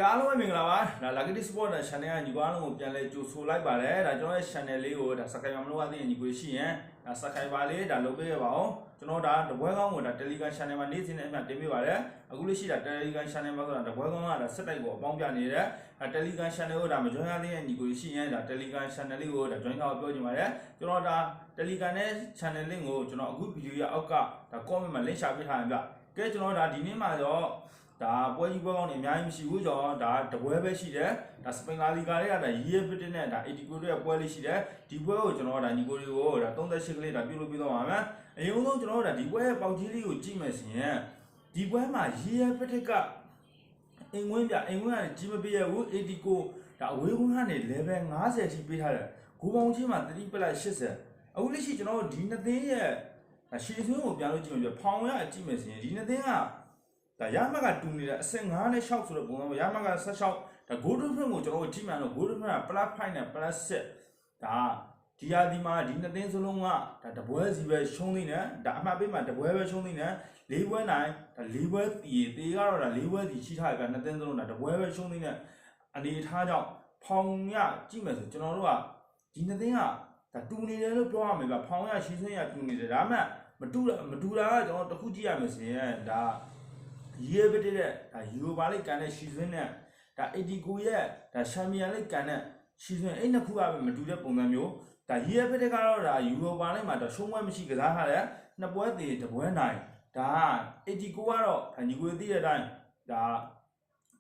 ကားလုံးမင်္ဂလာပါဒါ Lucky Sport နဲ့ channel ကညီကိုအားလုံးကိုပြန်လဲကြိုဆိုလိုက်ပါတယ်ဒါကျွန်တော်ရဲ့ channel လေးကိုဒါ subscribe မလုပ်ရသေးရင်ညီကိုရှိရင်ဒါ subscribe ပါလေးဒါလုပ်ပေးရပါအောင်ကျွန်တော်ဒါတပွဲကောင်းကိုဒါ Telegram channel မှာနေ့စဉ်နဲ့အမှတင်ပေးပါတယ်အခုလို့ရှိတာ Telegram channel မှာဆိုတာတပွဲကောင်းကဒါစက်တိုက်ကိုအပေါင်းပြနေတဲ့ဒါ Telegram channel ကိုဒါမ join ရသေးရင်ညီကိုရှိရင်ဒါ Telegram channel လေးကိုဒါ join အောင်ပြောချင်ပါတယ်ကျွန်တော်ဒါ Telegram နဲ့ channel link ကိုကျွန်တော်အခု video ရအောက်ကဒါ comment မှာ link ရှာပေးထားရင်ဗျကဲကျွန်တော်ဒါဒီနေ့မှာတော့ဒါပွဲကြီးပွဲကောင်းနေအများကြီးမရှိဘူးကျွန်တော်ဒါတပွဲပဲရှိတယ်ဒါစပိန်လာလီဂါတွေကဒါရီယယ်ဖစ်နဲ့ဒါ80ကိုရဲ့ပွဲလေးရှိတယ်ဒီပွဲကိုကျွန်တော်ဒါညီကိုတွေကိုဒါ38ကလေးဒါပြုတ်လို့ပြီးတော့ပါမယ်အရင်ဆုံးကျွန်တော်ဒါဒီပွဲရဲ့ပေါက်ကြီးလေးကိုကြည့်မယ်ဆိုရင်ဒီပွဲမှာရီယယ်ဖစ်ကအင်ဝင်းကနေကြီးမပေးရဘူး80ကိုဒါအဝေးကွန်းကနေ level 50ထိပေးထားတယ်ဂိုးပေါင်းကြီးမှာ3ပလက်80အခုလက်ရှိကျွန်တော်ဒီနှစ်သင်းရဲ့ရှည်ဆွင်းကိုပြန်လို့ကြည့်မယ်ပြဖောင်ရအကြည့်မယ်ဆိုရင်ဒီနှစ်သင်းကဒါရမကတူနေတဲ့အဆင့်9နဲ့6ဆိုတဲ့ပုံစံမျိုးရမက16ဒါ gold difference ကိုကျွန်တော်တို့ကြည့်မှန်တော့ gold difference က +5 နဲ့ +6 ဒါဒီဟာဒီမှာဒီနှစ်သင်းစလုံးကဒါတပွဲစီပဲရှုံးနေတယ်ဒါအမှတ်ပေးမှာတပွဲပဲရှုံးနေတယ်၄ပွဲနိုင်ဒါ၄ပွဲတီကတော့ဒါ၄ပွဲတီရှိထားရပြနှစ်သင်းစလုံးဒါတပွဲပဲရှုံးနေတဲ့အနေအထားကြောင့်ဖောင်ရကြည့်မယ်ဆိုကျွန်တော်တို့ကဒီနှစ်သင်းကဒါတူနေတယ်လို့ပြောရမယ်ဗျဖောင်ရရှည်ဆွင်းရတူနေတယ်ဒါမှမတူတာကကျွန်တော်တခုကြည့်ရမယ်ဆိုရင်ဒါရေပတဲ့ဒါယူရိုပါလိကန်တဲ့ရှီဆွင်းနဲ့ဒါ89ရဲ့ဒါချန်ပီယံလိကန်တဲ့ရှီဆွင်းအဲ့နှစ်ခုကပဲမတူတဲ့ပုံစံမျိုးဒါရေပတဲ့ကတော့ဒါယူရိုပါလိမှာတော့ရှုံးပွဲမရှိကစားထားတယ်နှစ်ပွဲတည်တစ်ပွဲနိုင်ဒါ89ကတော့ဒါညီကိုသိတဲ့အတိုင်းဒါ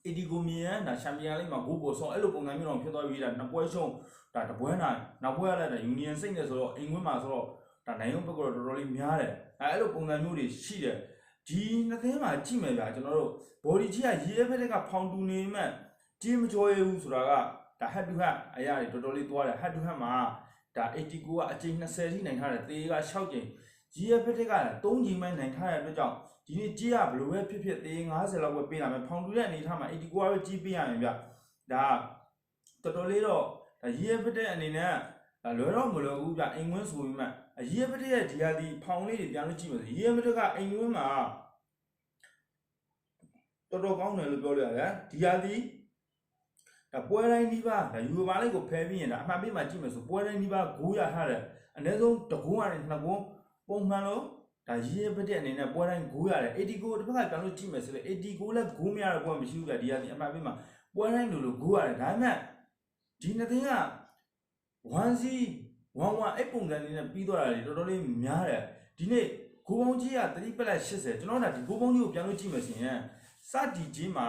89မြင်ရဒါချန်ပီယံလိမှာဂိုးပေါ်ဆောင်အဲ့လိုပုံစံမျိုးတော့ဖြစ်သွားပြီဒါနှစ်ပွဲရှုံးဒါတစ်ပွဲနိုင်နောက်ပွဲရတဲ့ဒါယူနီယံစိတ်နဲ့ဆိုတော့အိမ်ခွင်းမှာဆိုတော့ဒါနိုင်ရုံဘက်ကတော့တော်တော်လေးများတယ်အဲ့လိုပုံစံမျိုးတွေရှိတယ်ဒီနှစ်သင်းမှာကြည့်မယ်ဗျာကျွန်တော်တို့ body ကြီးကရေဖက်ကဖောင်တူနေမှကြီးမကြောရဘူးဆိုတာကဒါ head to head အရာတွေတော်တော်လေးသွားတယ် head to head မှာဒါ89ကအချိန်20ထိနိုင်ထားတယ်သေက6ချိန်ရေဖက်က3ချိန်မှနိုင်ထားတဲ့အတွက်ကြောင့်ဒီနေ့ကြီးရဘလို့ပဲဖြစ်ဖြစ်သေ50လောက်ပဲပေးလာမယ်ဖောင်တူတဲ့အနေထားမှာ89ကပဲကြီးပေးရရင်ဗျဒါတော်တော်လေးတော့ဒါရေဖက်တဲ့အနေနဲ့လွယ်တော့မလွယ်ဘူးဗျအိမ်ဝင်းဆိုပြီးမှအရေးပတဲ့ဒီဟာဒီဖောင်လေးတွေပြန်လို့ကြည့်မယ်ဆိုရေးမတကအိမ်ဝင်းမှာတော်တော်ကောင်းတယ်လို့ပြောလို့ရတယ်ဒီဟာဒီဒါပွဲတိုင်းဒီပါဒါယူရိုပါလိကိုဖဲပြီးရင်ဒါအမှန်ပေးမှကြည့်မယ်ဆိုပွဲတိုင်းဒီပါဂိုးရထားတယ်အနည်းဆုံးတကုန်းကနေနှစ်ကုန်းပုံမှန်လို့ဒါရေးပတဲ့အနေနဲ့ပွဲတိုင်းဂိုးရတယ်89တစ်ခါပြန်လို့ကြည့်မယ်ဆိုလေ89လည်းဂိုးမရတဲ့ပွဲမရှိဘူးဗျဒီဟာဒီအမှန်ပေးမှပွဲတိုင်းလို့ဂိုးရတယ်ဒါပေမဲ့ဒီနှစ်သင်းက1C 1အဲ့ပုံစံလေးနဲ့ပြီးသွားတာလေတော်တော်လေးများတယ်ဒီနေ့ဂိုးပေါင်းကြီးက3ပလက်80ကျွန်တော်ဒါဒီဂိုးပေါင်းကြီးကိုပြန်လို့ကြည့်မယ်ဆိုရင်စတီကြီးမှာ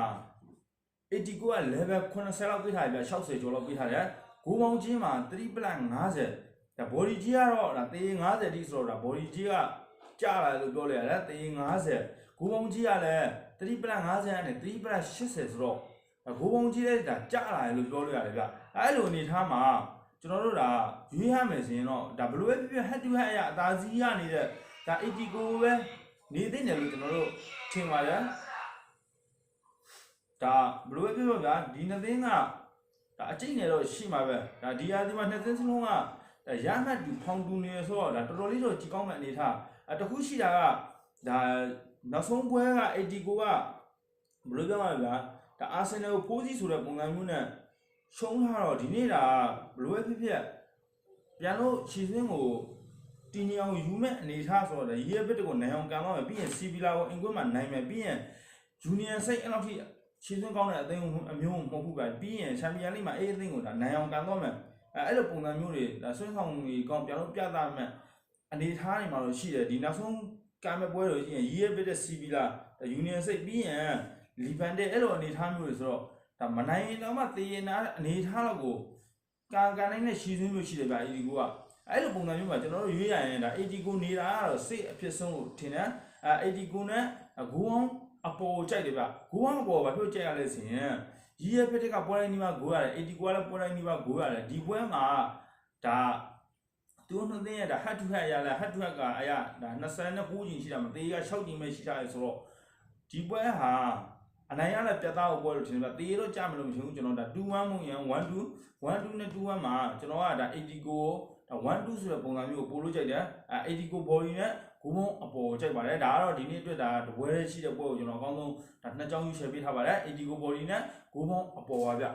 89က level 80လောက်ပေးထားတယ်ဗျ60ကျော်လောက်ပေးထားတယ်ဂိုးပေါင်းကြီးမှာ3ပလက်50ဒါ body ကြီးကတော့ဒါ350တိဆိုတော့ဒါ body ကြီးကကျလာလို့ပြောလိုက်ရတယ်350ဂိုးပေါင်းကြီးကလည်း3ပလက်50နဲ့3ပလက်80ဆိုတော့ဂိုးပေါင်းကြီးလည်းဒါကျလာလို့ပြောလို့ရတယ်ဗျအဲ့လိုအနေထားမှာကျွန်တော်တို့ဒါရွေးရမယ်ဆိုရင်တော့ဒါဘလို့ပဲဖြစ်ဖြစ် head to head အရာအသာစီးရနေတဲ့ဒါ89ပဲနေသိနေလို့ကျွန်တော်တို့ထင်ပါတယ်ဒါဘလို့ပဲဖြစ်ဖြစ်ဗျာဒီနှစ်သင်းကဒါအကျိတ်နေတော့ရှိမှာပဲဒါဒီဟာဒီမှာနှစ်သင်းစလုံးကဒါရမှတ်တူဖောင်တူနေဆိုတော့ဒါတော်တော်လေးတော့ကြည်ကောင်းတဲ့အနေထားတခုရှိတာကဒါနောက်ဆုံးပွဲက89ကဘလို့ပြောမှာဗျာဒါအာဆင်နယ်ကိုဖိုးစီဆိုတဲ့ပုံစံမျိုးနဲ့ရှုံးထားတော့ဒီနေ့ဒါဘလို့ပဲဖြစ်ဖြစ်ပြန်လို့ခြေစင်းကိုတီနီအောင်ယူမဲ့အနေထားဆိုတော့ရေဘစ်ကိုနိုင်အောင်ကန်တော့မယ်ပြီးရင်စီဗီလာကိုအင်ကွင်းမှာနိုင်မယ်ပြီးရင်ဂျူနီယံစိတ်အဲ့လောက်ထိခြေစင်းကောင်းတဲ့အသင်းအမျိုးမဟုတ်ဘူးပဲပြီးရင်ချန်ပီယံလိမှာအေးအသင်းကိုဒါနိုင်အောင်ကန်တော့မယ်အဲ့လိုပုံစံမျိုးတွေဒါဆွဲဆောင်ကြီးကောင်းပြန်လို့ပြသမယ်အနေထားတွေမှာတော့ရှိတယ်ဒီနောက်ဆုံးကန်မဲ့ပွဲတွေရှိရင်ရေဘစ်တဲ့စီဗီလာယူနီယံစိတ်ပြီးရင်လီဗန်တဲ့အဲ့လိုအနေထားမျိုးတွေဆိုတော့ဒါမနိုင်တော့မှသေရင်အနေထားတော့ကိုကန်နိုင်နဲ့ရှည်သွင်းလို့ရှိတယ်ဗျာ89ကအဲ့လိုပုံစံမျိုးမှာကျွန်တော်တို့ရွေးရရင်ဒါ89နေတာကတော့စိတ်အဖြစ်ဆုံးကိုထင်တယ်89နဲ့ဂိုးအောင်အပေါ်ကြိုက်တယ်ဗျဂိုးအောင်အပေါ်ဘာဖြစ်ကြိုက်ရလဲဆိုရင်ရီယယ်ဖက်ကပွဲတိုင်းဒီမှာဂိုးရတယ်89ကလည်းပွဲတိုင်းဒီမှာဂိုးရတယ်ဒီပွဲမှာဒါသူတို့နှစ်သင်းရဒါ head to head ရလဲ head to head ကအရာဒါ29ကျင်ရှိတာမသေးက6ကျင်ပဲရှိတာလေဆိုတော့ဒီပွဲဟာအနိုင်ရတဲ့ပြတ်သားကိုပွဲလို့ထင်တယ်ဗျတေးတော့ကြမလို့မထင်ဘူးကျွန်တော်ဒါ2-1မှုရန်1-2နဲ့2-1မှာကျွန်တော်ကဒါ89ကိုဒါ1-2ဆိုတဲ့ပုံစံမျိုးကိုပို့လို့ကြိုက်တယ်89 body နဲ့ဂိ ကိုဘုံအပေါ်ကြိုက်ပါတယ်ဒါကတော့ဒီနေ့အတွက်ဒါတပွဲရှိတဲ့ပွဲကိုကျွန်တော်အကောင်းဆုံးဒါနှစ်ကြောင်းယူရှယ်ပေးထားပါတယ်အီဒီကိုဘော်ဒီနဲ့ကိုဘုံအပေါ်ပါဗျ